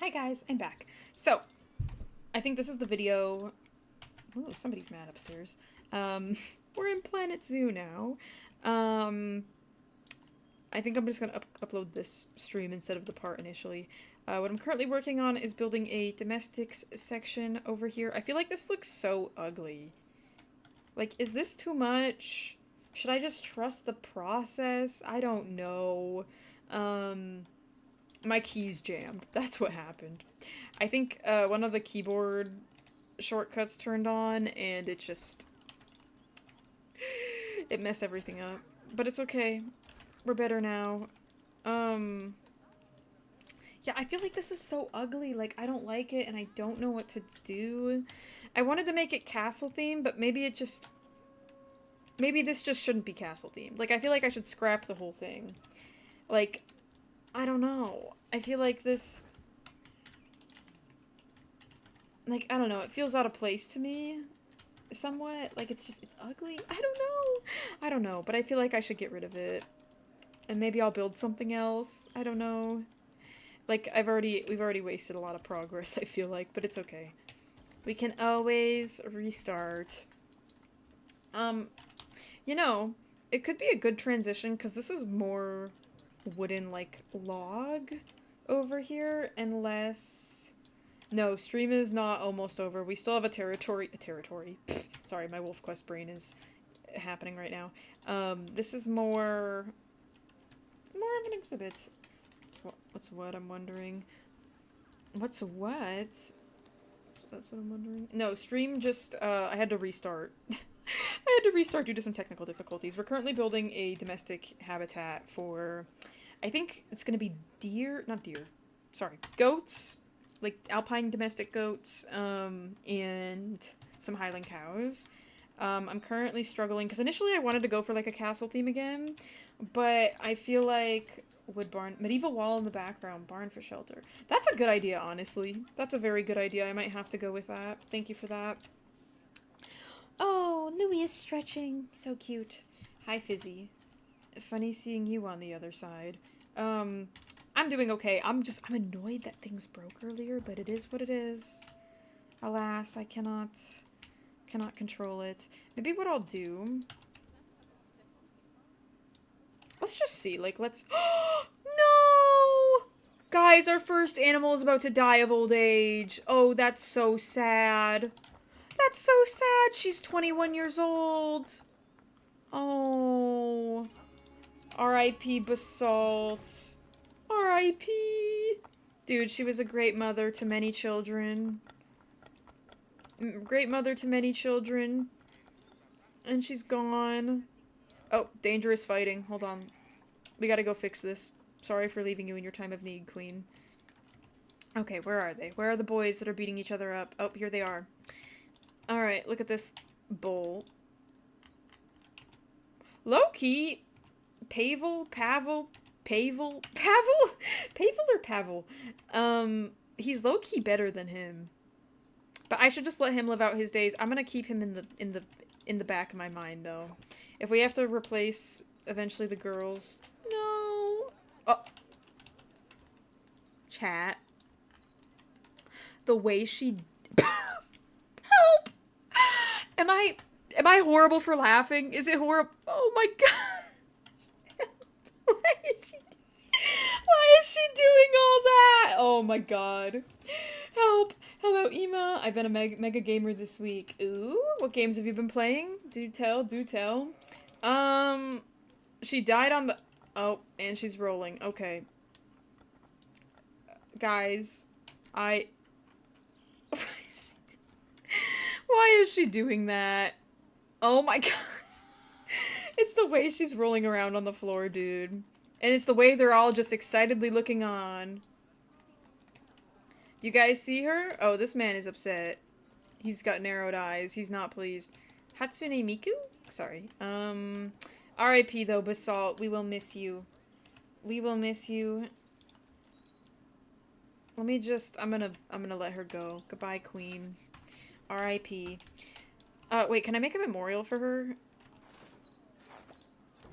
Hi guys, I'm back. So, I think this is the video... Ooh, somebody's mad upstairs. We're in Planet Zoo now. I think I'm just gonna upload this stream instead of the part initially. What I'm currently working on is building a domestics section over here. I feel like this looks so ugly. Like, is this too much? Should I just trust the process? I don't know. My keys jammed. That's what happened. I think one of the keyboard shortcuts turned on and it just... it messed everything up. But it's okay. We're better now. Yeah, I feel like this is so ugly. Like, I don't like it and I don't know what to do. I wanted to make it castle themed, but maybe it just... maybe this just shouldn't be castle themed. Like, I feel like I should scrap the whole thing. Like, I don't know. I feel like this... like, I don't know. It feels out of place to me. Somewhat. Like, it's just, it's ugly. I don't know. I don't know, but I feel like I should get rid of it. And maybe I'll build something else. I don't know. Like, we've already wasted a lot of progress, I feel like, but it's okay. We can always restart. You know, it could be a good transition, because this is more wooden, like, log over here, and less... no, stream is not almost over. We still have a territory. Sorry, my Wolf Quest brain is happening right now. This is more of an exhibit. What's what, I'm wondering. What's what? That's what I'm wondering. No, stream just, I had to restart. I had to restart due to some technical difficulties. We're currently building a domestic habitat for, I think it's gonna be goats. Like, alpine domestic goats, and some Highland cows. I'm currently struggling, because initially I wanted to go for, like, a castle theme again, but I feel like wood barn, medieval wall in the background, barn for shelter. That's a good idea, honestly. That's a very good idea. I might have to go with that. Thank you for that. Oh, Louie is stretching. So cute. Hi, Fizzy. Funny seeing you on the other side. I'm doing okay. I'm annoyed that things broke earlier, but it is what it is. Alas, I cannot control it. Maybe what I'll do... let's just see, like, let's... no! Guys, our first animal is about to die of old age. Oh, that's so sad. That's so sad. She's 21 years old. Oh. R.I.P. Basalt. R.I.P. Dude, she was a great mother to many children. Great mother to many children. And she's gone. Oh, dangerous fighting. Hold on. We gotta go fix this. Sorry for leaving you in your time of need, Queen. Okay, where are they? Where are the boys that are beating each other up? Oh, here they are. Alright, look at this bowl. Low-key... Pavel? Or Pavel? He's low-key better than him. But I should just let him live out his days. I'm gonna keep him in the back of my mind, though. If we have to replace, eventually, the girls... no! Oh. Chat. The way she... help! Am I horrible for laughing? Is it horrible? Oh my god! Why is she doing all that? Oh my god. Help! Hello, Ema. I've been a mega gamer this week. Ooh, what games have you been playing? Do tell, do tell. She died on the... oh, and she's rolling. Okay. Guys, why is she doing that? Oh my god. It's the way she's rolling around on the floor, dude. And it's the way they're all just excitedly looking on. Do you guys see her? Oh, this man is upset. He's got narrowed eyes. He's not pleased. Hatsune Miku? Sorry. R.I.P. though, Basalt. We will miss you. We will miss you. Let me just... I'm gonna let her go. Goodbye, Queen. R.I.P. Wait, can I make a memorial for her?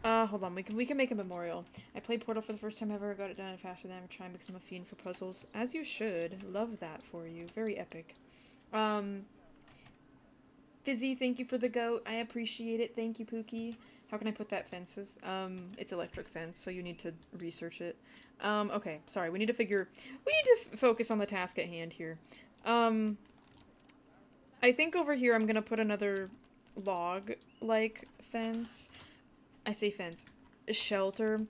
Hold on. We can make a memorial. I played Portal for the first time ever. Got it done faster than I'm trying because I'm a fiend for puzzles. As you should. Love that for you. Very epic. Fizzy, thank you for the goat. I appreciate it. Thank you, Pookie. How can I put that fences? It's electric fence, so you need to research it. Okay, sorry. We need to focus on the task at hand here. I think over here I'm gonna put another log-like fence. I say fence. Shelter.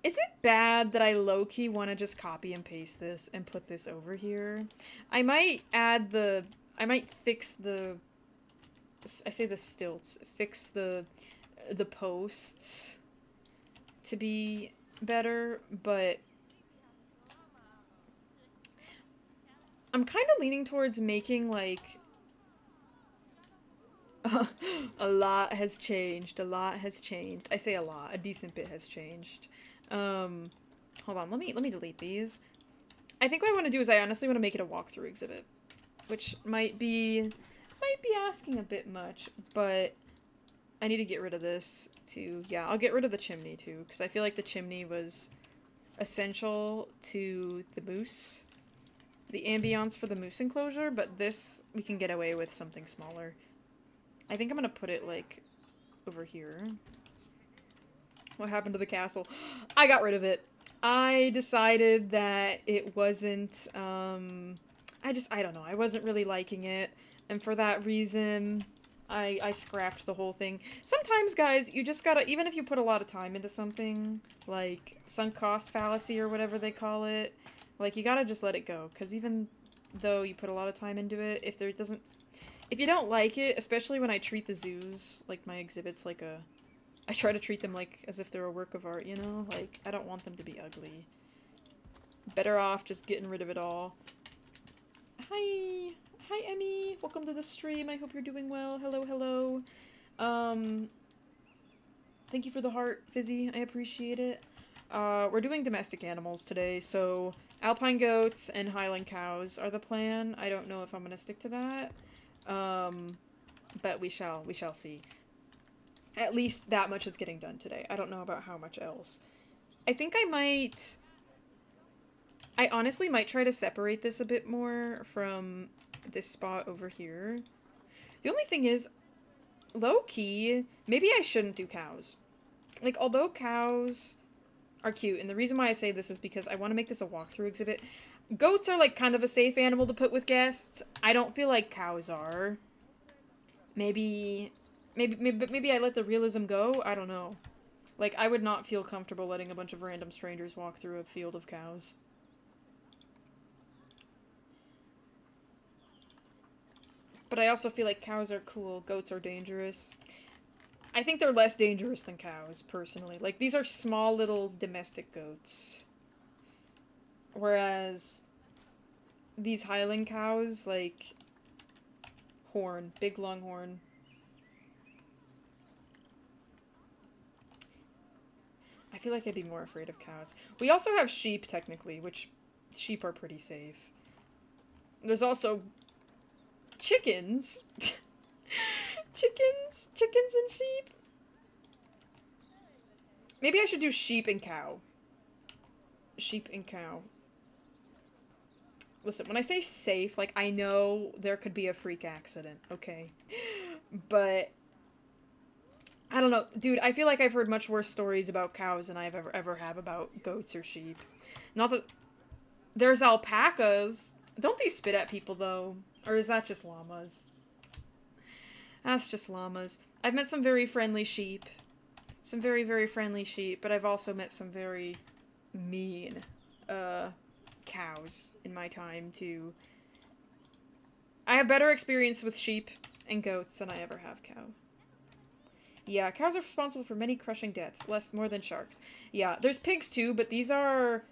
Is it bad that I low-key want to just copy and paste this and put this over here? I might fix the... I say the stilts. Fix the posts to be better, but... I'm kind of leaning towards making, like... A lot has changed. A lot has changed. I say a lot. A decent bit has changed. Hold on. Let me delete these. I think what I want to do is I honestly want to make it a walkthrough exhibit, which might be asking a bit much, but I need to get rid of this too. Yeah, I'll get rid of the chimney too, because I feel like the chimney was essential to the moose, the ambiance for the moose enclosure, but this we can get away with something smaller. I think I'm gonna put it, like, over here. What happened to the castle? I got rid of it. I decided that it wasn't, I don't know. I wasn't really liking it. And for that reason, I scrapped the whole thing. Sometimes, guys, you just gotta, even if you put a lot of time into something, like sunk cost fallacy or whatever they call it, like, you gotta just let it go. Because even though you put a lot of time into it, if you don't like it, especially when I treat the zoos, like my exhibits, like I try to treat them like as if they're a work of art, you know? Like, I don't want them to be ugly. Better off just getting rid of it all. Hi! Hi, Emmy! Welcome to the stream. I hope you're doing well. Hello, hello. Thank you for the heart, Fizzy. I appreciate it. We're doing domestic animals today, so alpine goats and Highland cows are the plan. I don't know if I'm gonna stick to that. But we shall see. At least that much is getting done today. I don't know about how much else. I think I honestly might try to separate this a bit more from this spot over here. The only thing is, low-key, maybe I shouldn't do cows. Like, although cows are cute, and the reason why I say this is because I want to make this a walkthrough exhibit. Goats are, like, kind of a safe animal to put with guests. I don't feel like cows are. Maybe I let the realism go? I don't know. Like, I would not feel comfortable letting a bunch of random strangers walk through a field of cows. But I also feel like cows are cool, goats are dangerous. I think they're less dangerous than cows, personally. Like, these are small little domestic goats. Whereas these Highland cows, like, horn, big long horn. I feel like I'd be more afraid of cows. We also have sheep, technically, which sheep are pretty safe. There's also chickens. Chickens and sheep. Maybe I should do sheep and cow. Sheep and cow. Listen, when I say safe, like, I know there could be a freak accident, okay? But I don't know. Dude, I feel like I've heard much worse stories about cows than I've ever have about goats or sheep. Not that... There's alpacas. Don't they spit at people, though? Or is that just llamas? That's just llamas. I've met some very friendly sheep. Some very, very friendly sheep, but I've also met some very mean, cows in my time, too. I have better experience with sheep and goats than I ever have cow. Yeah, cows are responsible for many crushing deaths, more than sharks. Yeah, there's pigs too, but these are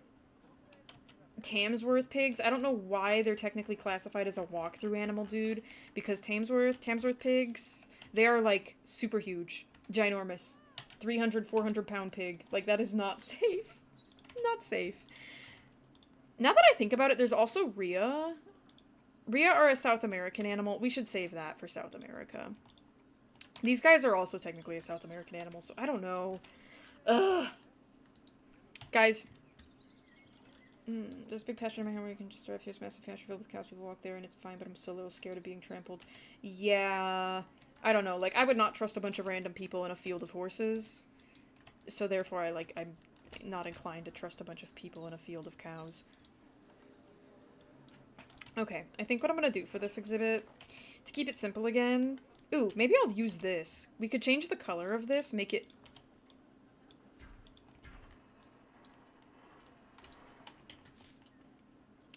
Tamsworth pigs. I don't know why they're technically classified as a walkthrough animal, dude, because Tamsworth pigs, they are, like, super huge. Ginormous. 300, 400 pound pig. Like, that is not safe. Not safe. Now that I think about it, there's also rhea. Rhea are a South American animal. We should save that for South America. These guys are also technically a South American animal, so I don't know. Ugh. Guys. There's a big pasture in my home where you can just drive through this massive pasture filled with cows. People walk there and it's fine, but I'm so a little scared of being trampled. Yeah. I don't know. Like, I would not trust a bunch of random people in a field of horses. So therefore, I'm not inclined to trust a bunch of people in a field of cows. Okay, I think what I'm gonna do for this exhibit, to keep it simple again... Ooh, maybe I'll use this. We could change the color of this, make it...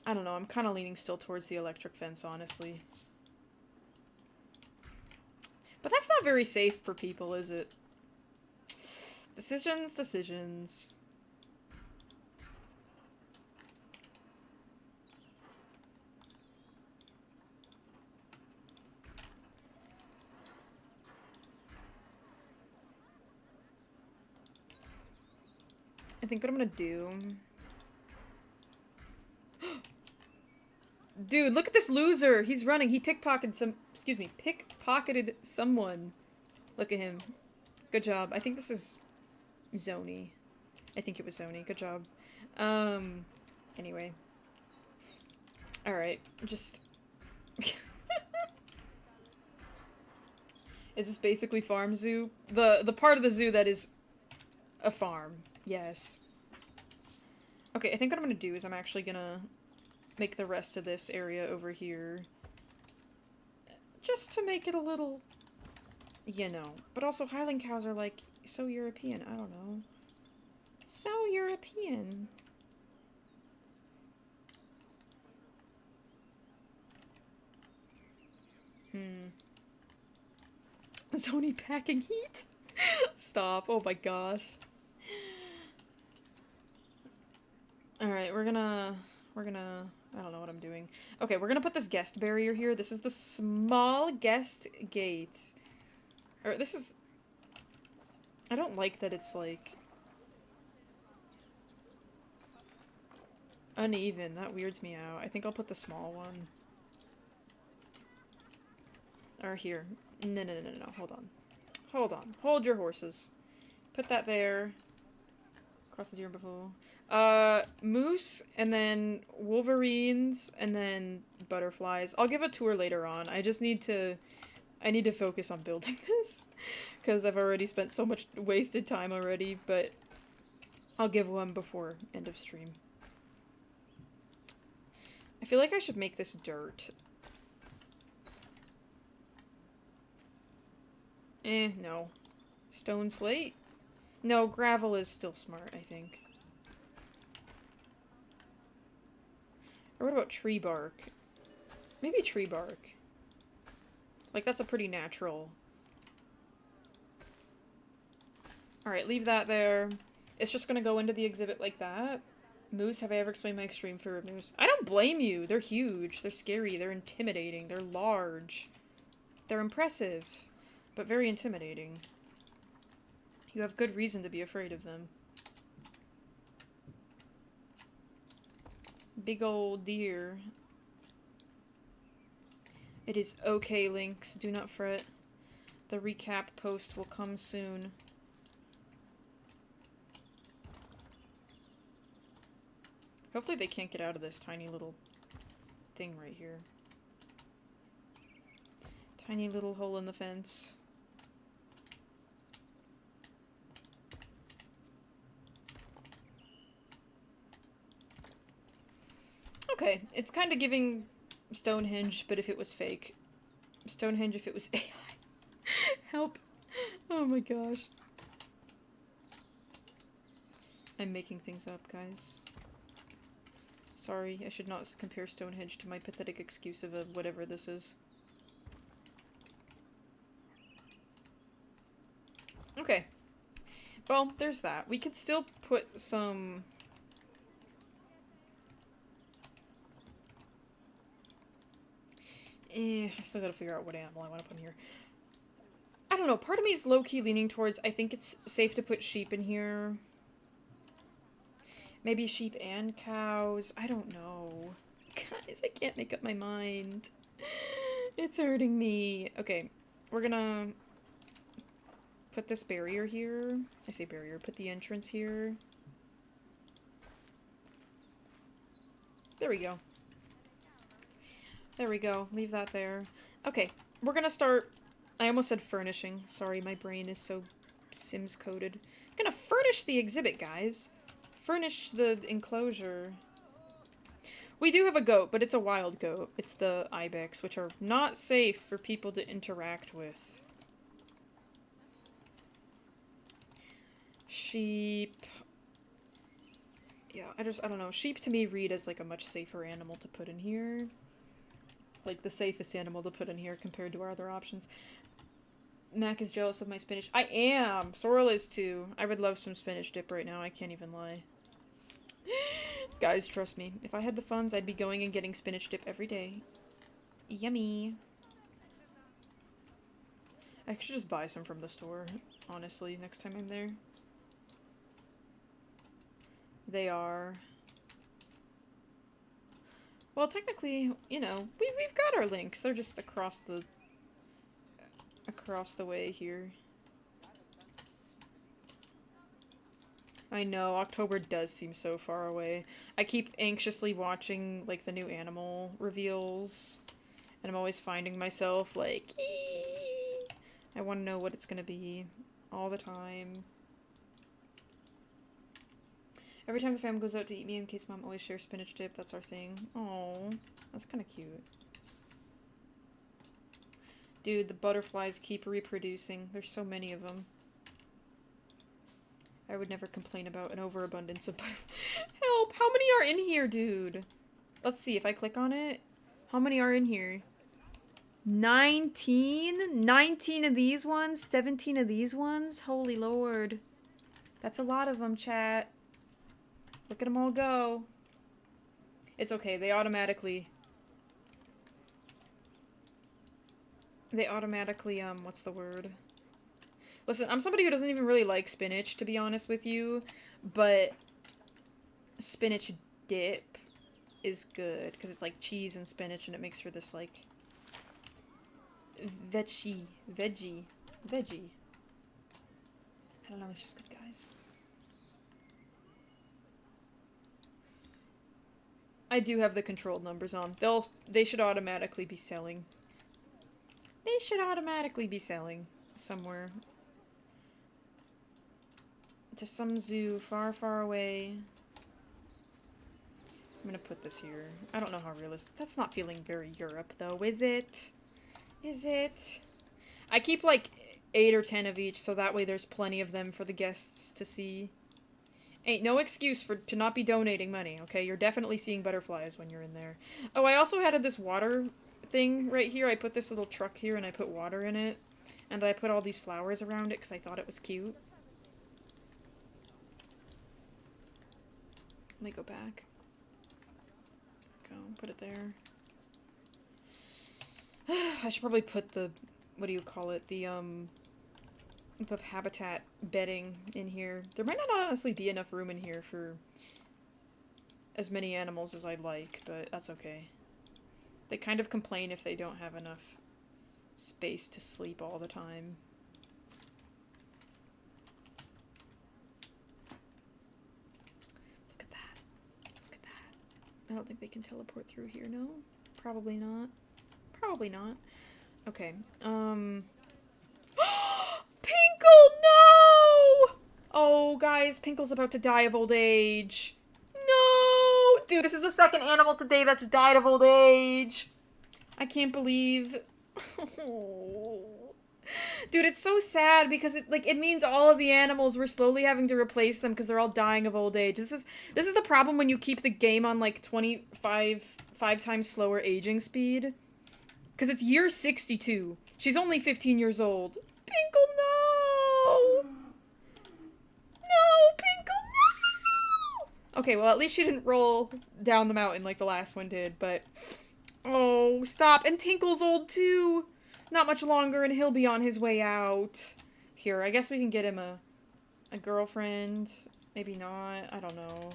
I don't know, I'm kind of leaning still towards the electric fence, honestly. But that's not very safe for people, is it? Decisions, decisions. I think what I'm gonna do... Dude, look at this loser! He's running. He pickpocketed some... Excuse me. Pickpocketed someone. Look at him. Good job. I think this is... Zony. I think it was Zony. Good job. Anyway. Alright. Just... Is this basically farm zoo? The part of the zoo that is a farm. Yes. Okay, I think what I'm gonna do is I'm actually gonna make the rest of this area over here just to make it a little, you know. But also Highland cows are like so European. I don't know. So European. Zony packing heat? Stop. Oh my gosh. Alright, we're gonna, I don't know what I'm doing. Okay, we're gonna put this guest barrier here. This is the small guest gate. Or this is, I don't like that it's like uneven. That weirds me out. I think I'll put the small one. Or here. No. Hold on. Hold on. Hold your horses. Put that there. Cross the deer buffalo. Moose, and then wolverines, and then butterflies. I'll give a tour later on. I need to focus on building this, because I've already spent so much wasted time already, but I'll give one before end of stream. I feel like I should make this dirt. No. Stone slate? No, gravel is still smart, I think. Or what about tree bark? Maybe tree bark. Like, that's a pretty natural. Alright, leave that there. It's just gonna go into the exhibit like that. Moose, have I ever explained my extreme fear of moose? I don't blame you. They're huge. They're scary. They're intimidating. They're large. They're impressive, but very intimidating. You have good reason to be afraid of them. Big old deer. It is okay, Lynx. Do not fret. The recap post will come soon. Hopefully they can't get out of this tiny little thing right here. Tiny little hole in the fence. Okay, it's kind of giving Stonehenge, but if it was fake. Stonehenge if it was AI. Help. Oh my gosh. I'm making things up, guys. Sorry, I should not compare Stonehenge to my pathetic excuse of whatever this is. Okay. Well, there's that. We could still put some... I still gotta figure out what animal I want to put in here. I don't know, part of me is low-key leaning towards, I think it's safe to put sheep in here. Maybe sheep and cows. I don't know. Guys, I can't make up my mind. It's hurting me. Okay, we're gonna Put this barrier here. I say barrier. Put the entrance here. There we go. There we go. Leave that there. Okay, we're gonna start... I almost said furnishing. Sorry, my brain is so Sims coded. I'm gonna furnish the exhibit, guys. Furnish the enclosure. We do have a goat, but it's a wild goat. It's the ibex, which are not safe for people to interact with. Sheep. Yeah, I don't know. Sheep to me read as like a much safer animal to put in here. Like the safest animal to put in here compared to our other options. Mac is jealous of my spinach. I am! Sorrel is too. I would love some spinach dip right now. I can't even lie. Guys, trust me. If I had the funds, I'd be going and getting spinach dip every day. Yummy. I should just buy some from the store, honestly, next time I'm there. They are... Well, technically, you know, we've got our links. They're just across the way here. I know, October does seem so far away. I keep anxiously watching, like, the new animal reveals, and I'm always finding myself, like, eee! I want to know what it's gonna be all the time. Every time the family goes out to eat me in case mom always shares spinach dip, that's our thing. Oh, that's kind of cute. Dude, the butterflies keep reproducing. There's so many of them. I would never complain about an overabundance of butterflies. Help! How many are in here, dude? Let's see, if I click on it. How many are in here? 19? 19 of these ones? 17 of these ones? Holy lord. That's a lot of them, chat. Look at them all go. It's okay, they automatically, what's the word? Listen, I'm somebody who doesn't even really like spinach, to be honest with you, but spinach dip is good, because it's like cheese and spinach, and it makes for this, like, veggie. I don't know, it's just good, guys. I do have the controlled numbers on. They should automatically be selling. They should automatically be selling somewhere. To some zoo far, far away. I'm gonna put this here. I don't know how realistic. That's not feeling very Europe, though, is it? Is it? I keep, like, 8 or 10 of each, so that way there's plenty of them for the guests to see. Ain't no excuse to not be donating money, okay? You're definitely seeing butterflies when you're in there. Oh, I also added this water thing right here. I put this little truck here and I put water in it. And I put all these flowers around it because I thought it was cute. Let me go back. Go, put it there. I should probably put the, what do you call it? The habitat bedding in here. There might not honestly be enough room in here for as many animals as I'd like, but that's okay. They kind of complain if they don't have enough space to sleep all the time. Look at that. Look at that. I don't think they can teleport through here, no? Probably not. Probably not. Okay, Pinkle, no! Oh, guys, Pinkle's about to die of old age. No! Dude, this is the second animal today that's died of old age. I can't believe... Dude, it's so sad because it means all of the animals we're slowly having to replace them because they're all dying of old age. This is the problem when you keep the game on like 5 times slower aging speed. Because it's year 62. She's only 15 years old. Pinkle, no! No, Pinkle, no! Okay, well, at least she didn't roll down the mountain like the last one did, but... Oh, stop. And Tinkle's old, too. Not much longer, and he'll be on his way out. Here, I guess we can get him a girlfriend. Maybe not. I don't know.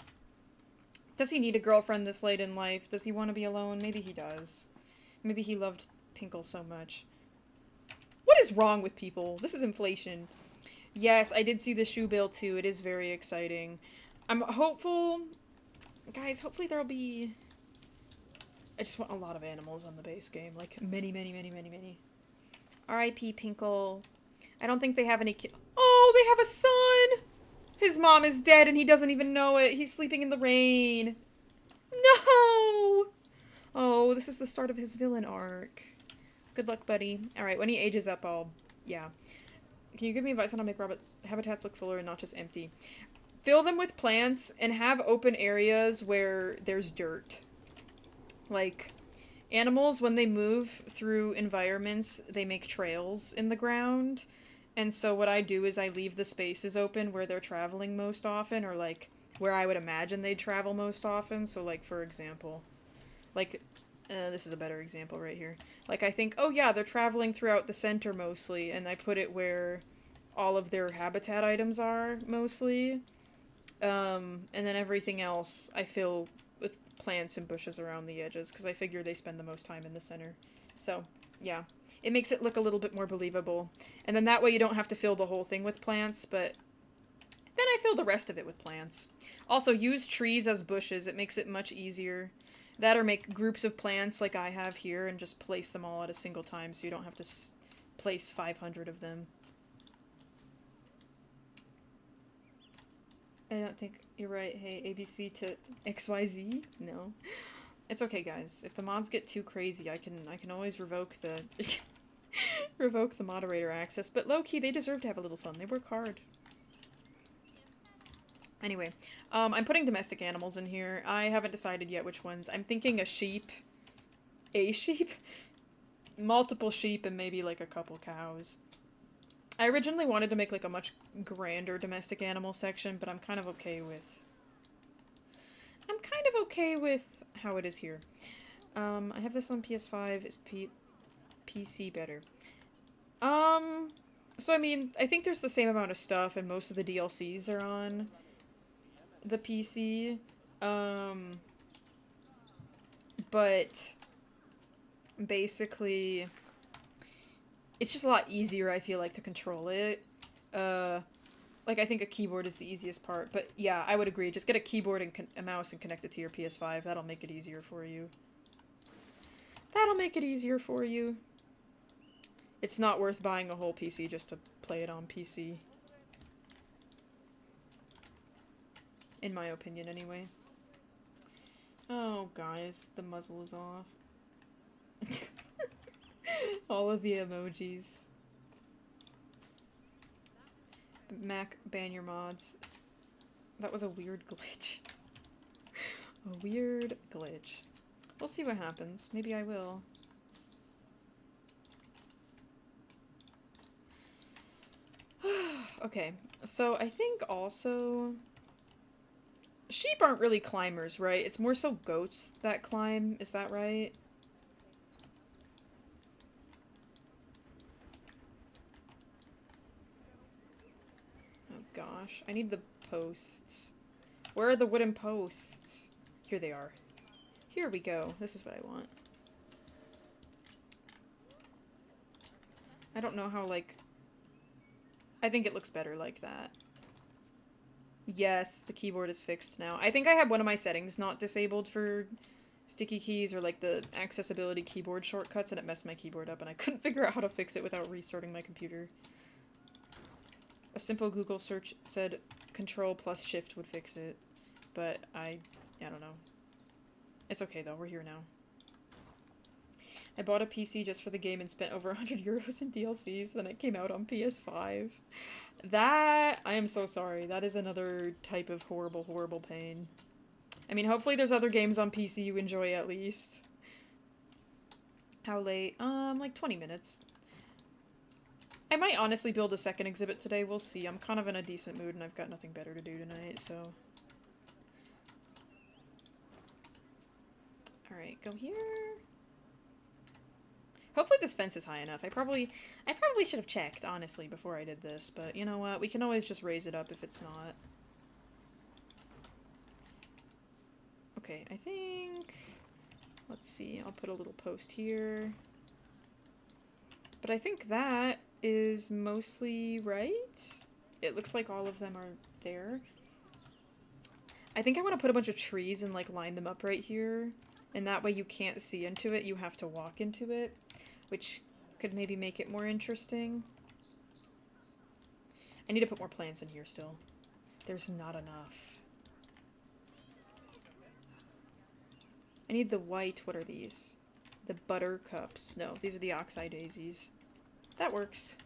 Does he need a girlfriend this late in life? Does he want to be alone? Maybe he does. Maybe he loved Pinkle so much. What is wrong with people? This is inflation. Yes, I did see the shoe bill too. It is very exciting. I'm hopeful... Guys, hopefully there'll be... I just want a lot of animals on the base game. Like, many, many, many, many, many. R.I.P. Pinkle. I don't think they have any ki- Oh, they have a son! His mom is dead and he doesn't even know it. He's sleeping in the rain. No! Oh, this is the start of his villain arc. Good luck, buddy. Alright, when he ages up, I'll... Yeah. Can you give me advice on how to make rabbits habitats look fuller and not just empty? Fill them with plants and have open areas where there's dirt. Like, animals, when they move through environments, they make trails in the ground. And so what I do is I leave the spaces open where they're traveling most often, or like where I would imagine they'd travel most often. So like, for example, like, this is a better example right here. Like, I think, oh yeah, they're traveling throughout the center mostly, and I put it where all of their habitat items are mostly. And then everything else I fill with plants and bushes around the edges, because I figure they spend the most time in the center. So, yeah. It makes it look a little bit more believable. And then that way you don't have to fill the whole thing with plants, but then I fill the rest of it with plants. Also, use trees as bushes. It makes it much easier. That or make groups of plants like I have here and just place them all at a single time so you don't have to place 500 of them. I don't think you're right. Hey, ABC to XYZ? No. It's okay, guys. If the mods get too crazy, I can always revoke the revoke the moderator access. But low-key, they deserve to have a little fun. They work hard. Anyway, I'm putting domestic animals in here. I haven't decided yet which ones. I'm thinking a sheep, multiple sheep, and maybe like a couple cows. I originally wanted to make like a much grander domestic animal section, but I'm kind of okay with how it is here. I have this on PS5. Is PC better? So I mean, I think there's the same amount of stuff, and most of the DLCs are on the PC. But basically, it's just a lot easier, I feel like, to control it. Like, I think a keyboard is the easiest part, but yeah, I would agree. Just get a keyboard and a mouse and connect it to your PS5. That'll make it easier for you. That'll make it easier for you. It's not worth buying a whole PC just to play it on PC. In my opinion, anyway. Oh, guys, the muzzle is off. All of the emojis. Mac, ban your mods. That was a weird glitch. A weird glitch. We'll see what happens. Maybe I will. Okay, so I think also... Sheep aren't really climbers, right? It's more so goats that climb, is that right? Oh gosh, I need the posts. Where are the wooden posts? Here they are. Here we go. This is what I want. I don't know how, like... I think it looks better like that. Yes, the keyboard is fixed now. I think I had one of my settings not disabled for sticky keys or like the accessibility keyboard shortcuts, and it messed my keyboard up and I couldn't figure out how to fix it without restarting my computer. A simple Google search said Control plus Shift would fix it, but I don't know. It's okay though, we're here now. I bought a PC just for the game and spent over 100 euros in DLCs, then it came out on PS5. That, I am so sorry. That is another type of horrible, horrible pain. I mean, hopefully there's other games on PC you enjoy at least. How late? Like 20 minutes. I might honestly build a second exhibit today, we'll see. I'm kind of in a decent mood and I've got nothing better to do tonight, so... Alright, go here. Hopefully this fence is high enough. I probably should have checked, honestly, before I did this, but you know what? We can always just raise it up if it's not. Okay, I think... Let's see, I'll put a little post here. But I think that is mostly right? it looks like all of them are there. I think I want to put a bunch of trees and like line them up right here. And that way you can't see into it, you have to walk into it. Which could maybe make it more interesting. I need to put more plants in here still. There's not enough. I need the white, what are these? The buttercups. No, these are the oxeye daisies. That works.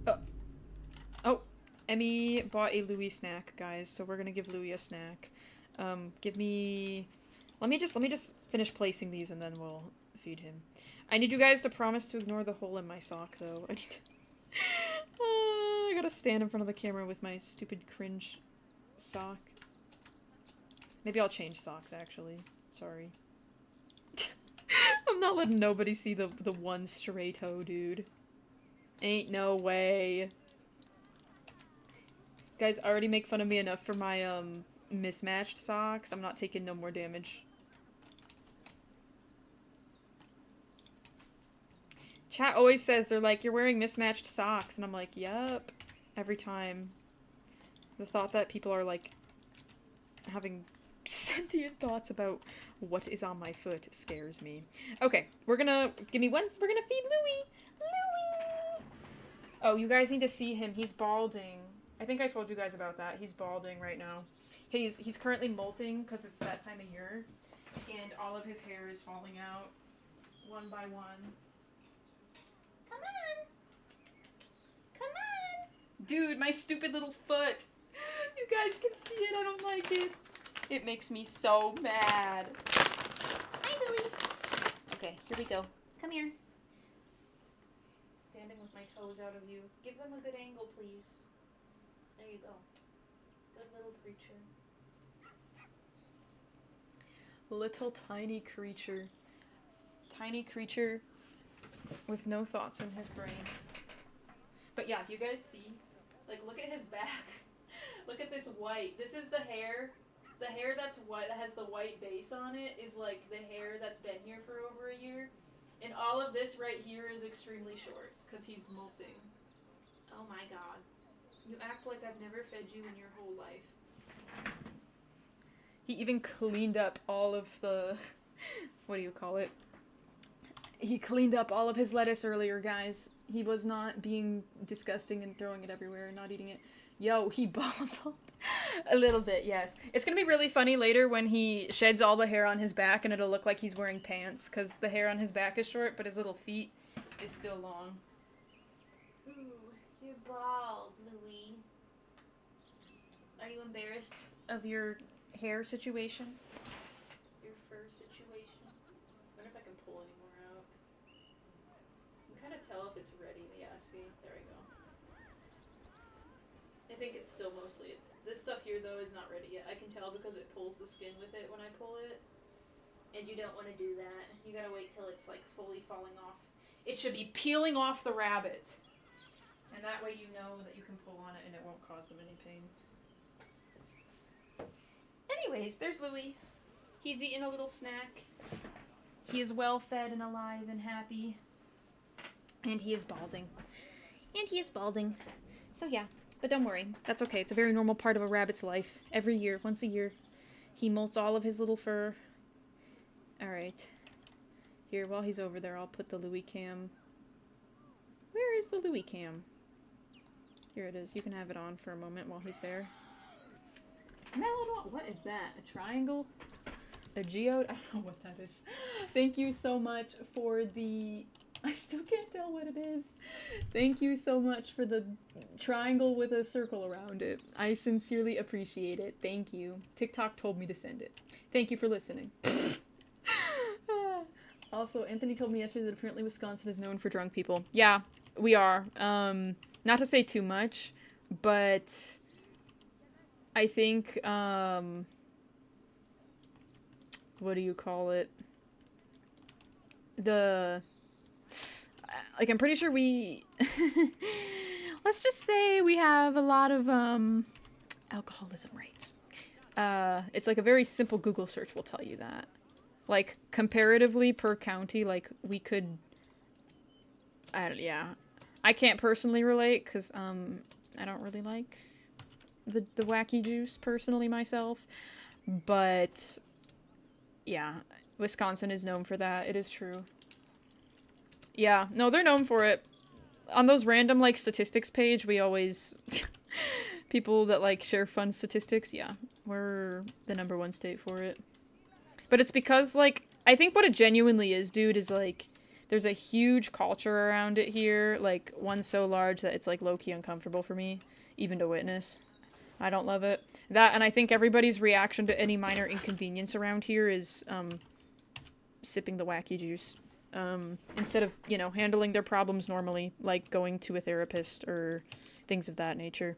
Oh. Oh. Emmy bought a Louis snack, guys, so we're gonna give Louis a snack. Give me... Let me just finish placing these and then we'll feed him. I need you guys to promise to ignore the hole in my sock, though. I need to... I gotta stand in front of the camera with my stupid cringe sock. Maybe I'll change socks, actually. Sorry. I'm not letting nobody see the one stray toe, dude. Ain't no way. Guys already make fun of me enough for my, mismatched socks. I'm not taking no more damage. Chat always says, they're like, you're wearing mismatched socks. And I'm like, yep. Every time. The thought that people are, like, having sentient thoughts about what is on my foot scares me. Okay, we're gonna... Give me one. We're gonna feed Louis. Louis! Oh, you guys need to see him. He's balding. I think I told you guys about that. He's balding right now. He's currently molting because it's that time of year. And all of his hair is falling out. One by one. Come on! Come on! Dude, my stupid little foot! You guys can see it, I don't like it. It makes me so mad. Hi, Louie! Okay, here we go. Come here. Standing with my toes out of you. Give them a good angle, please. There you go. Good little creature. Little tiny creature. Tiny creature with no thoughts in his brain. But yeah, you guys see? Like, look at his back. Look at this white. This is the hair. The hair that's white, that has the white base on it, is like the hair that's been here for over a year. And all of this right here is extremely short, because he's molting. Oh my god. You act like I've never fed you in your whole life. He even cleaned up all of the... what do you call it? He cleaned up all of his lettuce earlier, guys. He was not being disgusting and throwing it everywhere and not eating it. Yo, he baldled a little bit, yes. It's gonna be really funny later when he sheds all the hair on his back and it'll look like he's wearing pants, because the hair on his back is short, but his little feet is still long. Ooh, you're bald, Louie. Are you embarrassed of your hair situation? Your fur situation? I wonder if I can pull any more out. You can kind of tell if it's ready. Yeah, see? There we go. I think it's still mostly... This stuff here, though, is not ready yet. I can tell because it pulls the skin with it when I pull it. And you don't want to do that. You gotta wait till it's, like, fully falling off. It should be peeling off the rabbit. And that way you know that you can pull on it and it won't cause them any pain. Anyways, there's Louie. He's eating a little snack. He is well fed and alive and happy. And he is balding. And he is balding. So yeah, but don't worry. That's okay. It's a very normal part of a rabbit's life. Every year, once a year, he molts all of his little fur. Alright. Here, while he's over there, I'll put the Louie cam. Where is the Louie cam? Here it is. You can have it on for a moment while he's there. What is that? A triangle? A geode? I don't know what that is. Thank you so much for the... I still can't tell what it is. Thank you so much for the triangle with a circle around it. I sincerely appreciate it. Thank you. TikTok told me to send it. Thank you for listening. Also, Anthony told me yesterday that apparently Wisconsin is known for drunk people. Yeah, we are. Not to say too much, but I think, what do you call it? Like, I'm pretty sure we, let's just say we have a lot of, alcoholism rates. It's like a very simple Google search will tell you that. Like, comparatively per county, like, we could yeah. I can't personally relate, because, I don't really like the wacky juice, personally, myself. But, yeah, Wisconsin is known for that. It is true. Yeah, no, they're known for it. On those random, like, statistics page, we always... people that, like, share fun statistics, yeah. We're the #1 state for it. But it's because, like, I think what it genuinely is, dude, is, like, there's a huge culture around it here. Like, one so large that it's, like, low-key uncomfortable for me, even to witness. I don't love it. That, and I think everybody's reaction to any minor inconvenience around here is, sipping the wacky juice. Instead of, you know, handling their problems normally, like going to a therapist or things of that nature.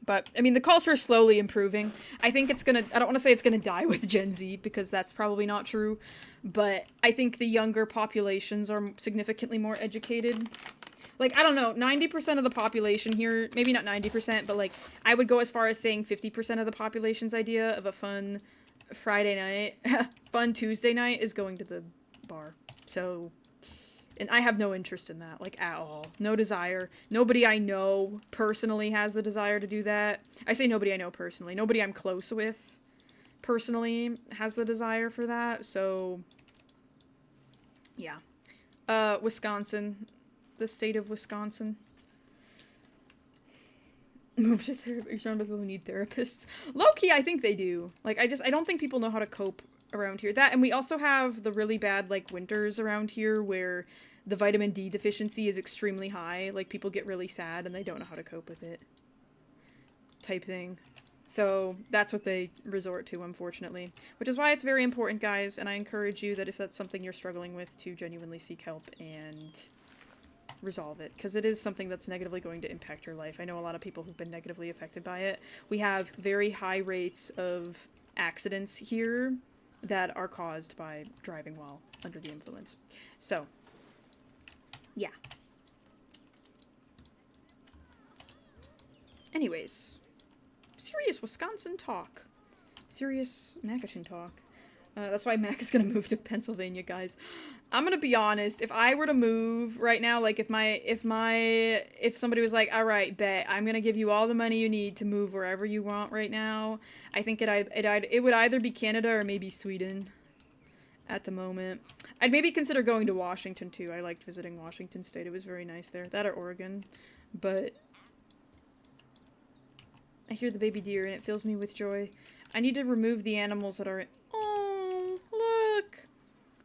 But, I mean, the culture is slowly improving. I think it's gonna, I don't want to say it's gonna die with Gen Z, because that's probably not true. But I think the younger populations are significantly more educated. Like, I don't know, 90% of the population here, maybe not 90%, but, like, I would go as far as saying 50% of the population's idea of a fun Friday night, fun Tuesday night is going to the bar. So, and I have no interest in that, like, at all. No desire. Nobody I know personally has the desire to do that. I say nobody I know personally. Nobody I'm close with personally has the desire for that, so... yeah. Wisconsin. The state of Wisconsin. Move to therapy. You're surrounded by people who need therapists. Low-key, I think they do. Like, I don't think people know how to cope around here. That, and we also have the really bad, like, winters around here where the vitamin D deficiency is extremely high. Like, people get really sad and they don't know how to cope with it. Type thing. So, that's what they resort to, unfortunately. Which is why it's very important, guys, and I encourage you that if that's something you're struggling with, to genuinely seek help and resolve it, because it is something that's negatively going to impact your life. I know a lot of people who've been negatively affected by it. We have very high rates of accidents here that are caused by driving while under the influence. So, yeah. Anyways, serious Wisconsin talk. Serious Macashin talk. That's why Mac is gonna move to Pennsylvania, guys. I'm gonna be honest, if I were to move right now, like, if somebody was like, alright, bet, I'm gonna give you all the money you need to move wherever you want right now, I think it would either be Canada or maybe Sweden at the moment. I'd maybe consider going to Washington, too. I liked visiting Washington State. It was very nice there. That or Oregon. But I hear the baby deer and it fills me with joy. I need to remove the animals that are... Oh, look!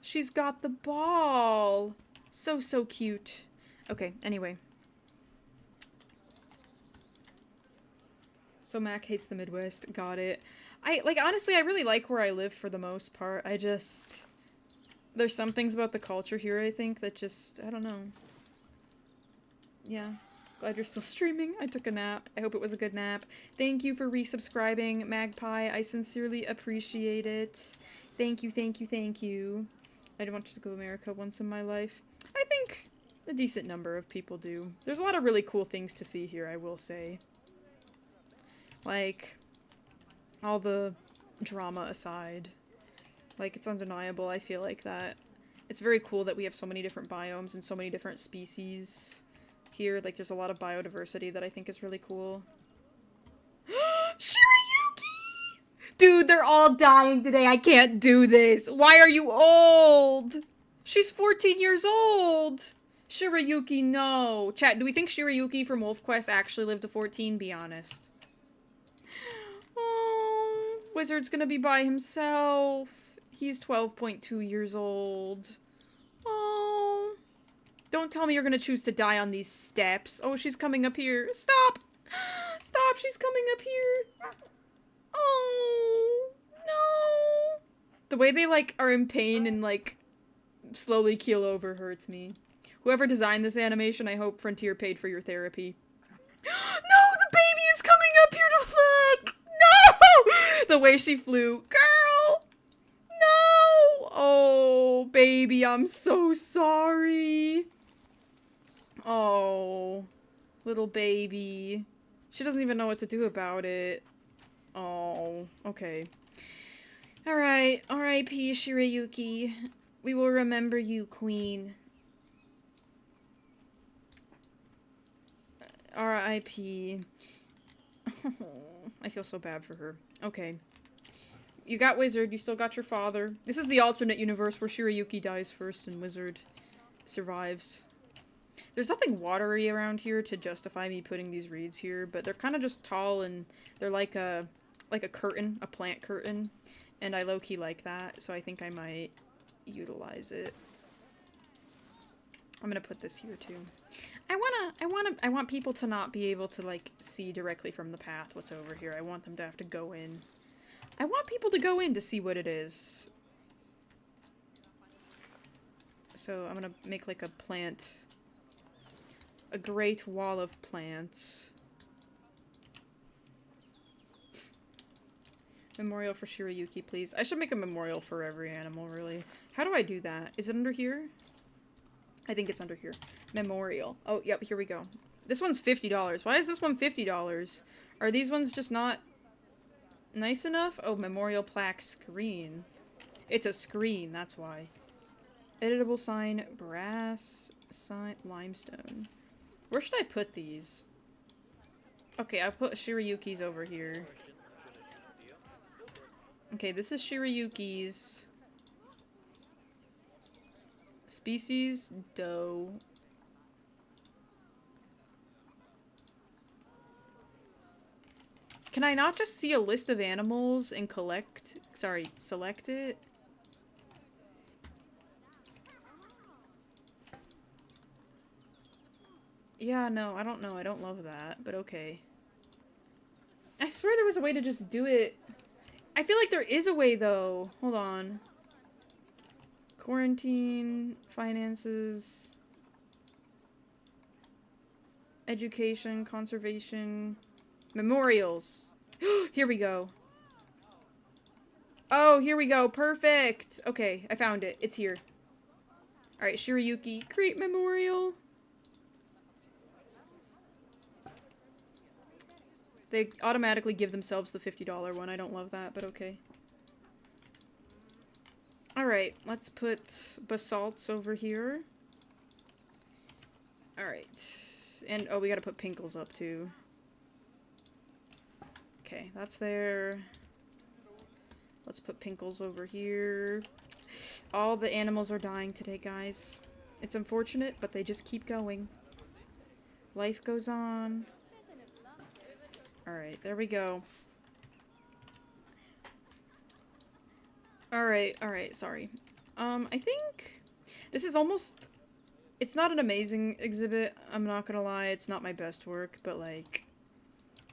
She's got the ball! So, so cute. Okay, anyway. So Mac hates the Midwest. Got it. Honestly, I really like where I live for the most part. There's some things about the culture here, I think, that just... I don't know. Yeah. Glad you're still streaming. I took a nap. I hope it was a good nap. Thank you for resubscribing, Magpie. I sincerely appreciate it. Thank you, thank you, thank you. I want to go to America once in my life. I think a decent number of people do. There's a lot of really cool things to see here, I will say. Like, all the drama aside. Like, it's undeniable, I feel like that. It's very cool that we have so many different biomes and so many different species here. Like, there's a lot of biodiversity that I think is really cool. Shirayuki! Dude, they're all dying today. I can't do this. Why are you old? She's 14 years old. Shirayuki, no. Chat, do we think Shirayuki from Wolf Quest actually lived to 14? Be honest. Oh, Wizard's gonna be by himself. He's 12.2 years old. Oh. Don't tell me you're gonna choose to die on these steps. Oh, she's coming up here. Stop! Stop, she's coming up here. Oh, no. The way they, like, are in pain and, like, slowly keel over hurts me. Whoever designed this animation, I hope Frontier paid for your therapy. No, the baby is coming up here to look! No! The way she flew. Girl! No! Oh, baby, I'm so sorry. Oh, little baby. She doesn't even know what to do about it. Oh, okay. Alright, R.I.P. Shirayuki. We will remember you, queen. R.I.P. I feel so bad for her. Okay. You got Wizard, you still got your father. This is the alternate universe where Shirayuki dies first and Wizard survives. There's nothing watery around here to justify me putting these reeds here, but they're kind of just tall and they're like a curtain, a plant curtain, and I low-key like that, so I think I might utilize it. I'm gonna put this here too. I want people to not be able to like see directly from the path what's over here. I want them to have to go in. I want people to go in to see what it is. So I'm gonna make like a plant, a great wall of plants. Memorial for Shirayuki, please. I should make a memorial for every animal, really. How do I do that? Is it under here? I think it's under here. Memorial. Oh, yep, here we go. This one's $50. Why is this one $50? Are these ones just not nice enough? Oh, memorial plaque screen. It's a screen, that's why. Editable sign, brass, sign, limestone. Where should I put these? Okay, I'll put Shirayuki's over here. Okay, this is Shirayuki's. Species, doe. Can I not just see a list of animals and select it? Yeah, no, I don't know. I don't love that, but okay. I swear there was a way to just do it. I feel like there is a way, though. Hold on. Quarantine, finances, education, conservation, memorials. Here we go. Oh, here we go. Perfect. Okay, I found it. It's here. Alright, Shirayuki, create memorial. They automatically give themselves the $50 one. I don't love that, but okay. Alright, let's put basalts over here. Alright. And, oh, we gotta put pinkles up, too. Okay, that's there. Let's put pinkles over here. All the animals are dying today, guys. It's unfortunate, but they just keep going. Life goes on. Alright, there we go. Alright, sorry. I think this is almost... It's not an amazing exhibit, I'm not gonna lie, it's not my best work, but like...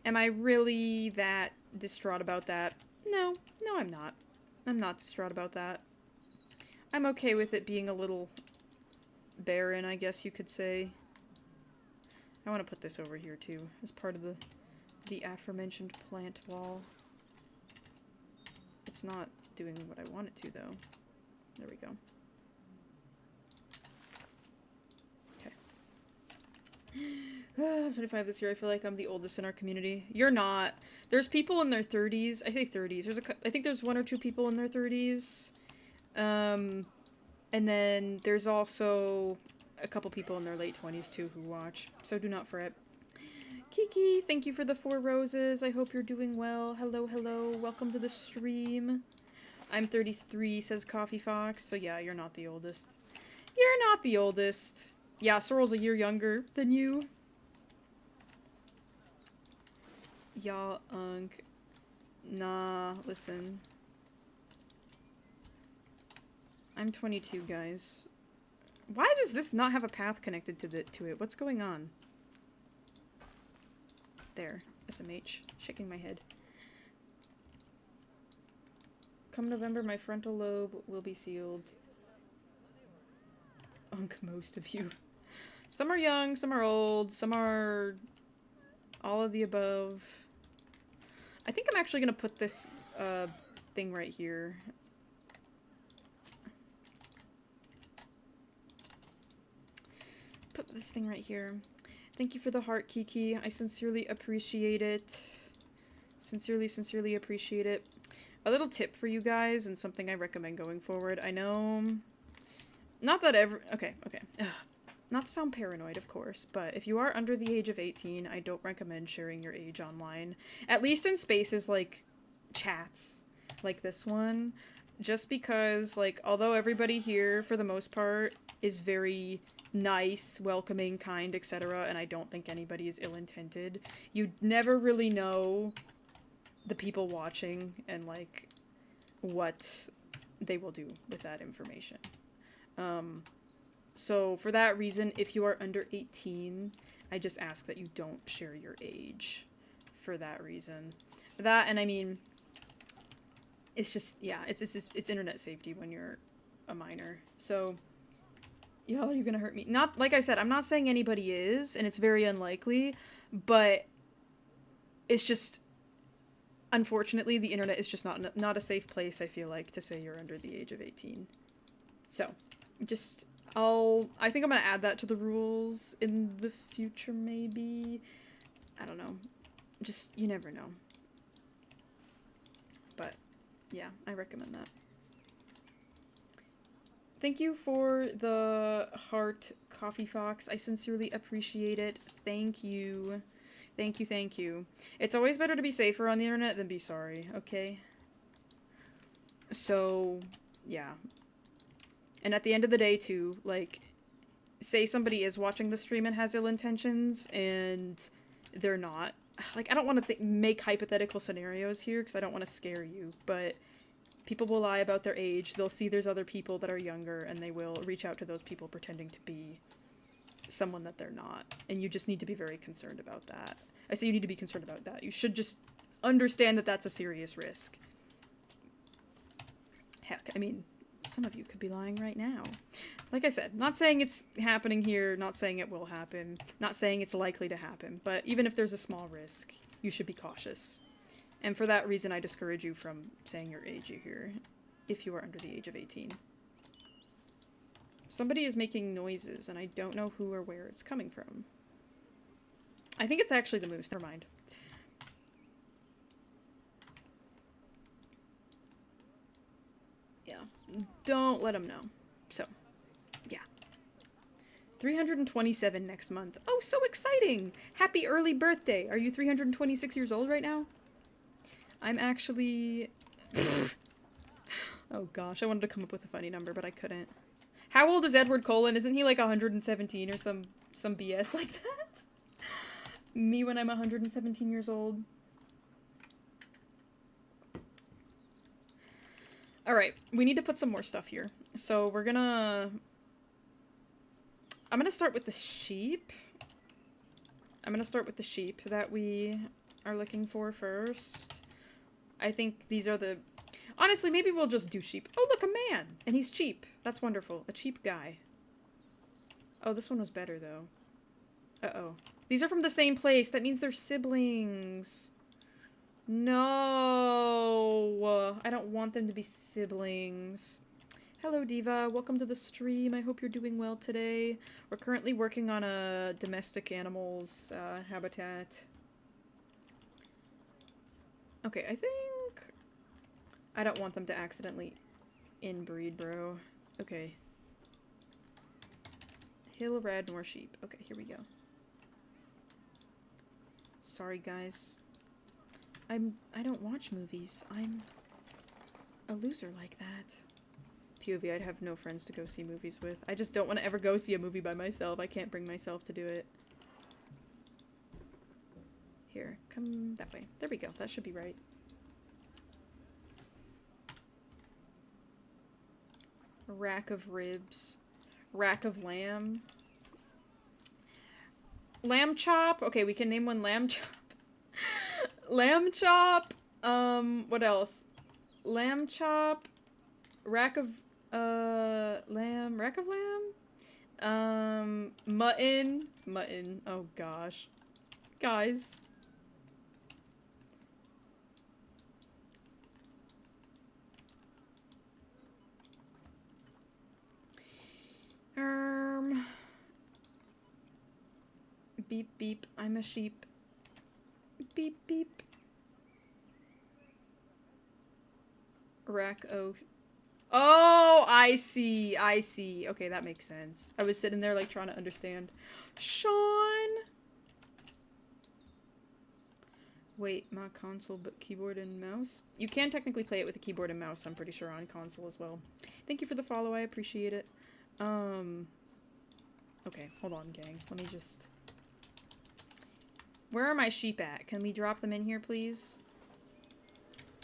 Am I really that distraught about that? No, I'm not. I'm not distraught about that. I'm okay with it being a little barren, I guess you could say. I want to put this over here too, as part of the aforementioned plant wall. It's not doing what I want it to, though. There we go. Okay. I'm 25 this year. I feel like I'm the oldest in our community. You're not. There's people in their 30s. I say 30s. I think there's 1 or 2 people in their 30s. And then there's also a couple people in their late 20s, too, who watch. So do not fret. Kiki, thank you for the 4 roses. I hope you're doing well. Hello, hello. Welcome to the stream. I'm 33, says Coffee Fox. So yeah, you're not the oldest. You're not the oldest. Yeah, Sorrel's a year younger than you. Yeah, Unk. Nah, listen. I'm 22, guys. Why does this not have a path connected to it? What's going on? There. SMH. Shaking my head. Come November, my frontal lobe will be sealed. Unk, most of you. Some are young, some are old, some are all of the above. I think I'm actually gonna put this thing right here. Put this thing right here. Thank you for the heart, Kiki. I sincerely appreciate it. Sincerely appreciate it. A little tip for you guys, and something I recommend going forward. I know... Not that ever... Okay. Ugh. not to sound paranoid, of course, but if you are under the age of 18, I don't recommend sharing your age online. At least in spaces like chats, like this one. Just because, like, although everybody here, for the most part, is very nice, welcoming, kind, etc., and I don't think anybody is ill-intended, you never really know the people watching and, like, what they will do with that information. So for that reason, if you are under 18, I just ask that you don't share your age for that reason. That, and I mean, it's just, yeah, it's internet safety when you're a minor. So, y'all, you're gonna hurt me. Not, like I said, I'm not saying anybody is, and it's very unlikely, but it's just, unfortunately, the internet is just not a safe place, I feel like, to say you're under the age of 18. So, just, I think I'm gonna add that to the rules in the future, maybe. I don't know. Just, you never know. But, yeah, I recommend that. Thank you for the heart, Coffee Fox. I sincerely appreciate it. Thank you. Thank you, thank you. It's always better to be safer on the internet than be sorry, okay? So, yeah. And at the end of the day, too, like, say somebody is watching the stream and has ill intentions, and they're not. Like, I don't want to make hypothetical scenarios here, because I don't want to scare you, but people will lie about their age, they'll see there's other people that are younger, and they will reach out to those people pretending to be someone that they're not. And you just need to be very concerned about that. I say you need to be concerned about that. You should just understand that that's a serious risk. Heck, I mean, some of you could be lying right now. Like I said, not saying it's happening here, not saying it will happen, not saying it's likely to happen, but even if there's a small risk, you should be cautious. And for that reason, I discourage you from saying your age here, if you are under the age of 18. Somebody is making noises, and I don't know who or where it's coming from. I think it's actually the moose, never mind. Yeah, don't let them know. So, yeah. 327 next month. Oh, so exciting! Happy early birthday! Are you 326 years old right now? I'm actually... Oh gosh, I wanted to come up with a funny number, but I couldn't. How old is Edward Cullen? Isn't he like 117 or some BS like that? Me when I'm 117 years old. Alright, we need to put some more stuff here. So we're gonna... I'm gonna start with the sheep. I'm gonna start with the sheep that we are looking for first. I think these are the... Honestly, maybe we'll just do sheep. Oh, look, a man! And he's cheap. That's wonderful. A cheap guy. Oh, this one was better, though. Uh-oh. These are from the same place. That means they're siblings. No! I don't want them to be siblings. Hello, Diva. Welcome to the stream. I hope you're doing well today. We're currently working on a domestic animals habitat. Okay, I think... I don't want them to accidentally inbreed, bro. Okay. Hill, red, nor sheep. Okay, here we go. Sorry, guys. I don't watch movies. I'm a loser like that. POV, I'd have no friends to go see movies with. I just don't want to ever go see a movie by myself. I can't bring myself to do it. Here, come that way. There we go. That should be right. A rack of ribs. Rack of lamb. Lamb chop. Okay, we can name one lamb chop. Lamb chop. What else? Lamb chop. Rack of lamb. Rack of lamb. Mutton. Mutton. Oh gosh. Guys. Beep beep, I'm a sheep. Beep beep. Rack oh. Oh, Oh, I see. I see. Okay, that makes sense. I was sitting there, like, trying to understand. Sean! Wait, not console, but keyboard and mouse? You can technically play it with a keyboard and mouse, I'm pretty sure, on console as well. Thank you for the follow, I appreciate it. Okay, hold on, gang. Let me just... Where are my sheep at? Can we drop them in here, please?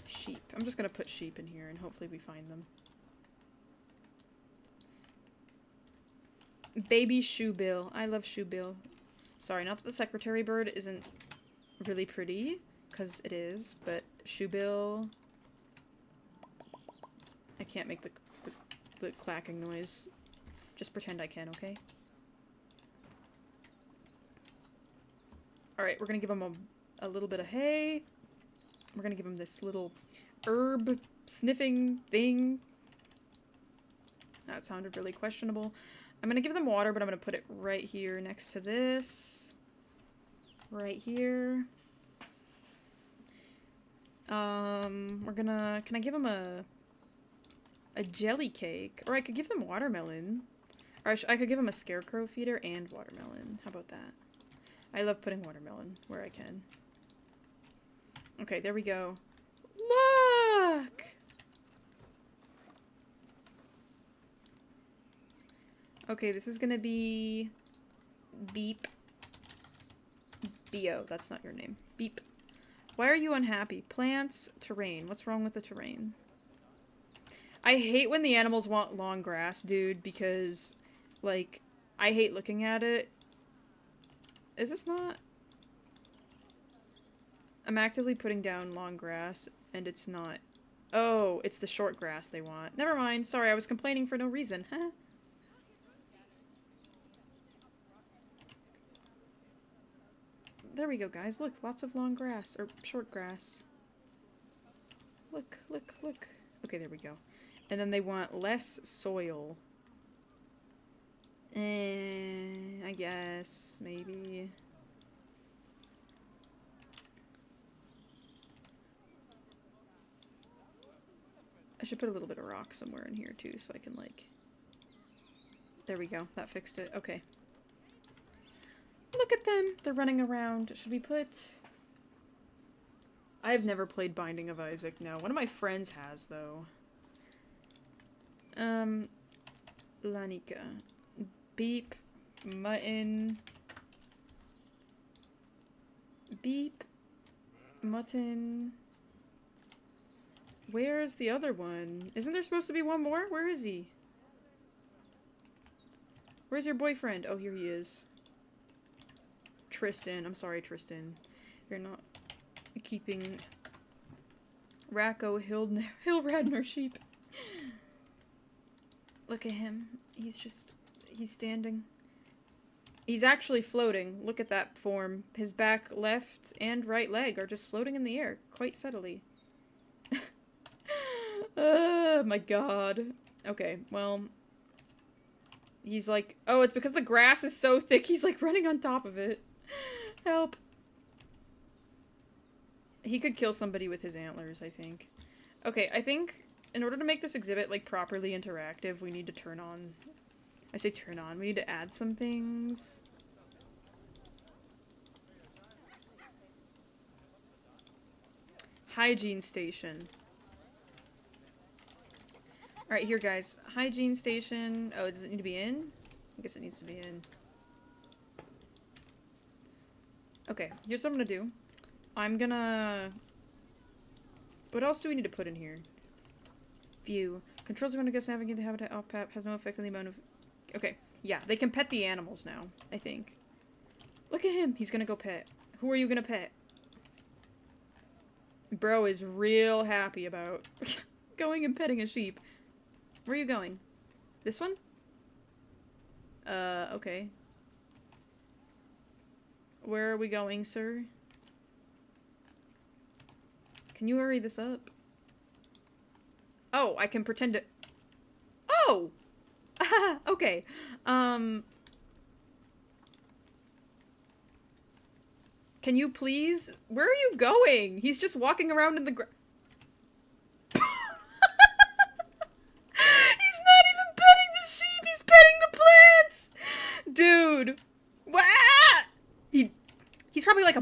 Sheep. I'm just gonna put sheep in here, and hopefully we find them. Baby Shoebill. I love Shoebill. Sorry, not that the secretary bird isn't really pretty, because it is, but Shoebill... I can't make the clacking noise. Just pretend I can, okay? Alright, we're gonna give him a little bit of hay. We're gonna give him this little herb sniffing thing. That sounded really questionable. I'm gonna give them water, but I'm gonna put it right here next to this. Right here. We're gonna... Can I give them a jelly cake? Or I could give them watermelon. Or I could give them a scarecrow feeder and watermelon. How about that? I love putting watermelon where I can. Okay, there we go. Look! Okay, this is gonna be... Beep. Bio, that's not your name. Beep. Why are you unhappy? Plants, terrain. What's wrong with the terrain? I hate when the animals want long grass, dude, because, like, I hate looking at it. Is this not? I'm actively putting down long grass, and it's not. Oh, it's the short grass they want. Never mind. Sorry, I was complaining for no reason. There we go, guys. Look, lots of long grass. Or short grass. Look, look, look. Okay, there we go. And then they want less soil. I guess, maybe. I should put a little bit of rock somewhere in here too, so I can, like... There we go, that fixed it. Okay. Look at them! They're running around. Should we put... I've never played Binding of Isaac, no. One of my friends has, though. Lanika. Beep. Mutton. Beep. Mutton. Where's the other one? Isn't there supposed to be one more? Where is he? Where's your boyfriend? Oh, here he is. Tristan. I'm sorry, Tristan. You're not keeping Racco Hillradner sheep. Look at him. He's standing. He's actually floating. Look at that form. His back left and right leg are just floating in the air, quite subtly. Oh my god. Okay, well... He's like... Oh, it's because the grass is so thick, he's like running on top of it. Help. He could kill somebody with his antlers, I think. Okay, I think in order to make this exhibit, like, properly interactive, we need to turn on... I say turn on. We need to add some things. Hygiene station. Alright, here, guys. Hygiene station. Oh, does it need to be in? I guess it needs to be in. Okay, here's what I'm gonna do. I'm gonna... What else do we need to put in here? View. Controls are going to guess navigate the habitat off map. Has no effect on the amount of... Okay, yeah, they can pet the animals now, I think. Look at him. He's gonna go pet. Who are you gonna pet? Bro is real happy about going and petting a sheep. Where are you going? This one? Okay. Where are we going, sir? Can you hurry this up? Oh, I can pretend to... Oh! Okay. Can you please? Where are you going? He's just walking around in the He's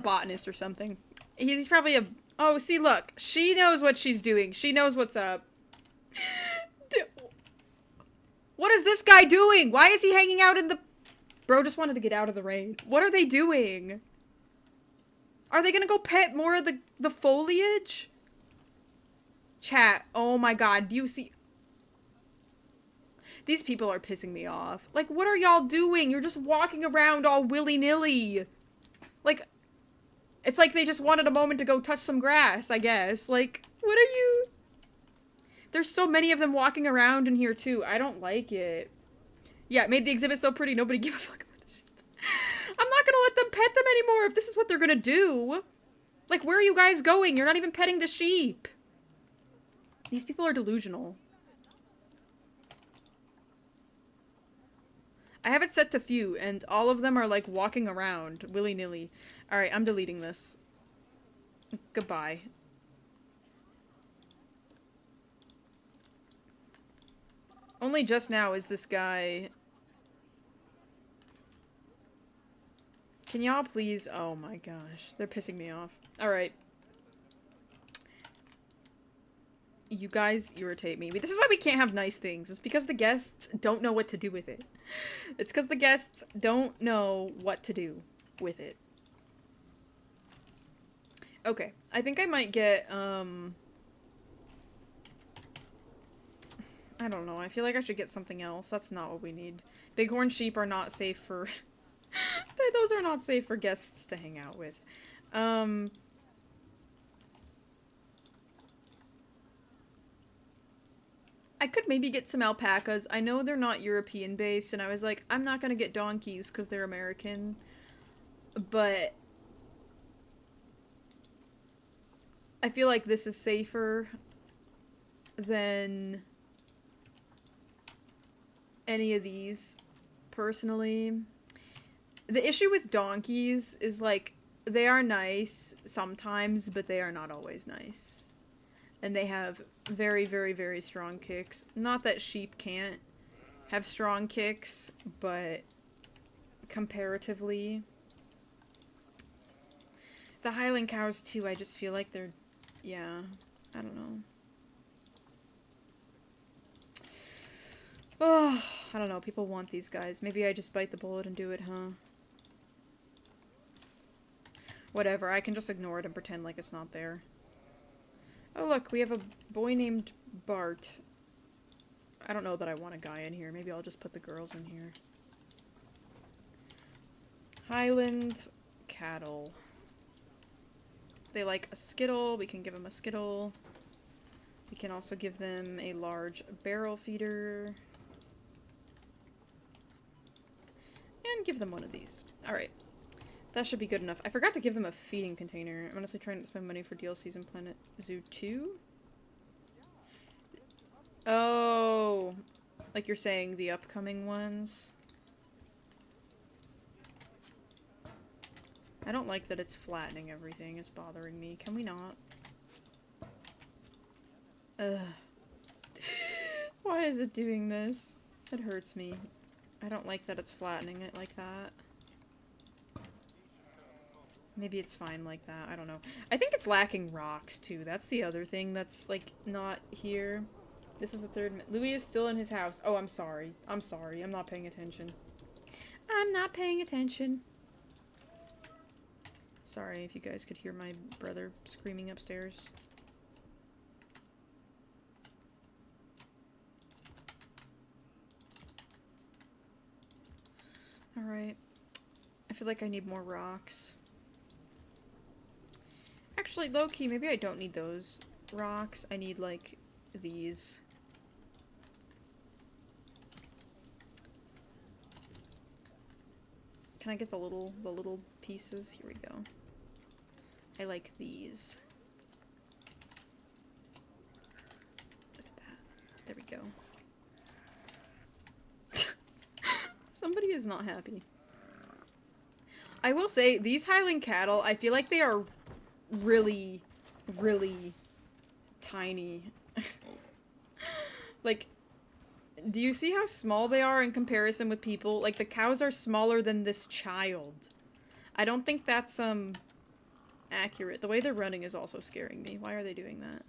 botanist or something. He's probably a... Oh, see, look. She knows what she's doing. She knows what's up. What is this guy doing? Why is he hanging out in the... Bro just wanted to get out of the rain. What are they doing? Are they gonna go pet more of the foliage? Chat. Oh my god. Do you see... These people are pissing me off. Like, what are y'all doing? You're just walking around all willy-nilly. Like, it's like they just wanted a moment to go touch some grass, I guess. Like, what are you... There's so many of them walking around in here, too. I don't like it. Yeah, it made the exhibit so pretty, nobody gave a fuck about the sheep. I'm not gonna let them pet them anymore if this is what they're gonna do. Like, where are you guys going? You're not even petting the sheep. These people are delusional. I have it set to few, and all of them are, like, walking around willy-nilly. Alright, I'm deleting this. Goodbye. Only just now is this guy... Can y'all please... Oh my gosh. They're pissing me off. Alright. You guys irritate me. This is why we can't have nice things. It's because the guests don't know what to do with it. It's because the guests don't know what to do with it. Okay. I think I might get, I don't know. I feel like I should get something else. That's not what we need. Bighorn sheep are not safe for... Those are not safe for guests to hang out with. I could maybe get some alpacas. I know they're not European based, and I was like, I'm not gonna get donkeys because they're American. But... I feel like this is safer than any of these, personally. The issue with donkeys is, like, they are nice sometimes, but they are not always nice. And they have very, very, very strong kicks. Not that sheep can't have strong kicks, but comparatively. The Highland cows, too, I just feel like they're... Yeah, I don't know. Oh, I don't know. People want these guys. Maybe I just bite the bullet and do it, huh? Whatever. I can just ignore it and pretend like it's not there. Oh, look. We have a boy named Bart. I don't know that I want a guy in here. Maybe I'll just put the girls in here. Highland cattle. They like a Skittle. We can give them a Skittle. We can also give them a large barrel feeder. And give them one of these. Alright. That should be good enough. I forgot to give them a feeding container. I'm honestly trying to spend money for DLCs in Planet Zoo 2. Oh. Like you're saying the upcoming ones. I don't like that it's flattening everything. It's bothering me. Can we not? Ugh. Why is it doing this? It hurts me. I don't like that it's flattening it like that. Maybe it's fine like that. I don't know. I think it's lacking rocks, too. That's the other thing that's, like, not here. This is the third... Louis is still in his house. Oh, I'm sorry. I'm sorry. I'm not paying attention. I'm not paying attention. Sorry if you guys could hear my brother screaming upstairs. Alright. I feel like I need more rocks. Actually, low-key, maybe I don't need those rocks. I need, like, these. Can I get the little pieces? Here we go. I like these. Look at that. There we go. Somebody is not happy. I will say, these Highland cattle, I feel like they are really, really tiny. Like, do you see how small they are in comparison with people? Like, the cows are smaller than this child. I don't think that's, accurate. The way they're running is also scaring me. Why are they doing that?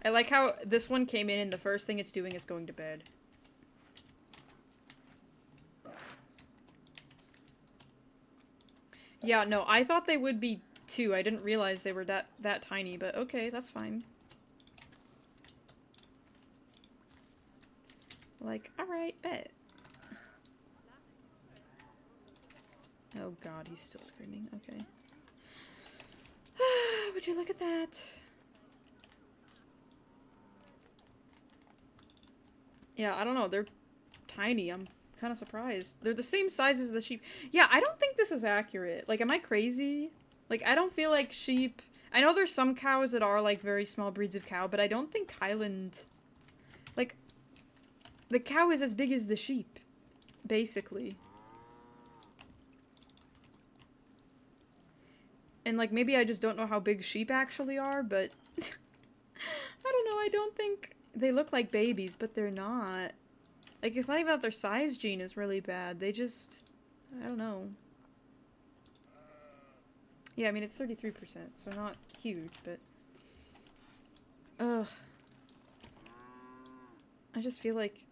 I like how this one came in and the first thing it's doing is going to bed. Yeah, no, I thought they would be 2. I didn't realize they were that tiny, but okay, that's fine. Like, alright, bet. Oh god, he's still screaming. Okay. Would you look at that? Yeah, I don't know. They're tiny. I'm kind of surprised. They're the same size as the sheep. Yeah, I don't think this is accurate. Like, am I crazy? Like, I don't feel like sheep... I know there's some cows that are, like, very small breeds of cow, but I don't think Highland... Like, the cow is as big as the sheep, basically. And, like, maybe I just don't know how big sheep actually are, but... I don't know, I don't think... They look like babies, but they're not. Like, it's not even that their size gene is really bad. They just... I don't know. Yeah, I mean, it's 33%, so not huge, but... Ugh. I just feel like...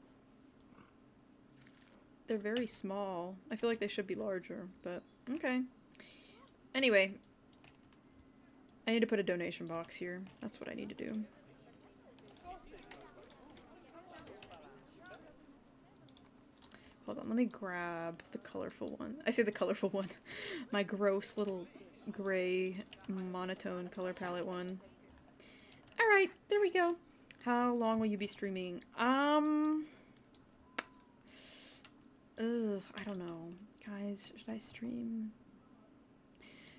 They're very small. I feel like they should be larger, but... Okay. Anyway. I need to put a donation box here. That's what I need to do. Hold on, let me grab the colorful one. I say the colorful one. My gross little gray monotone color palette one. Alright, there we go. How long will you be streaming? Ugh, I don't know. Guys, should I stream?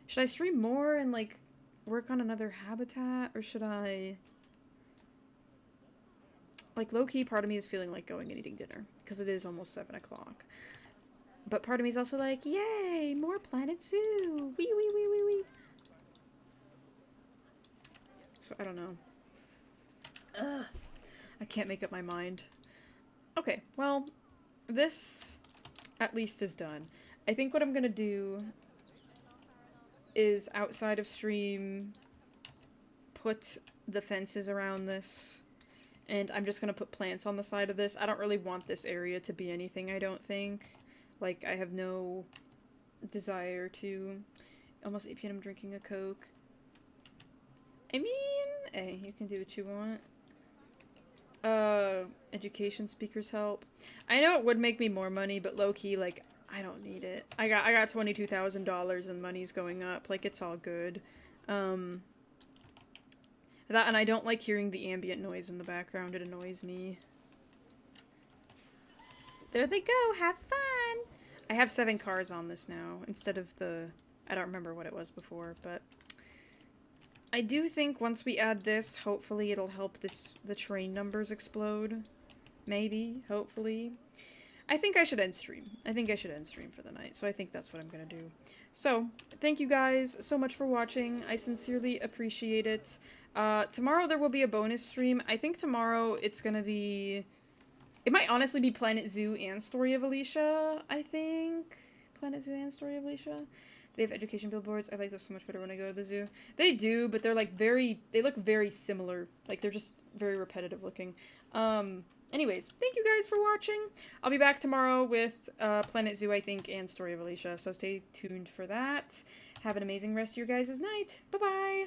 Should I stream more and, like, work on another habitat? Or should I... Like, low-key, part of me is feeling like going and eating dinner. Because it is almost 7 o'clock. But part of me is also like, yay! More Planet Zoo! Wee, wee, wee, wee, wee! So, I don't know. Ugh. I can't make up my mind. Okay, well, this at least is done. I think what I'm gonna do is, outside of stream, put the fences around this. And I'm just gonna put plants on the side of this. I don't really want this area to be anything, I don't think. Like, I have no desire to... Almost 8 p.m. I'm drinking a Coke. I mean, hey, you can do what you want. Education speakers help. I know it would make me more money, but low-key, like, I don't need it. I got $22,000 and money's going up. Like, it's all good. That, and I don't like hearing the ambient noise in the background. It annoys me. There they go! Have fun! I have 7 cars on this now, instead of the... I don't remember what it was before, but... I do think once we add this, hopefully it'll help the train numbers explode. Maybe. Hopefully. I think I should end stream. I think I should end stream for the night, so I think that's what I'm gonna do. So, thank you guys so much for watching. I sincerely appreciate it. Tomorrow there will be a bonus stream. I think tomorrow it's gonna be... It might honestly be Planet Zoo and Story of Alicia, I think. Planet Zoo and Story of Alicia. They have education billboards. I like those so much better when I go to the zoo. They do, but they're like very... They look very similar. Like, they're just very repetitive looking. Anyways, thank you guys for watching. I'll be back tomorrow with Planet Zoo, I think, and Story of Alicia, so stay tuned for that. Have an amazing rest of your guys' night. Bye-bye!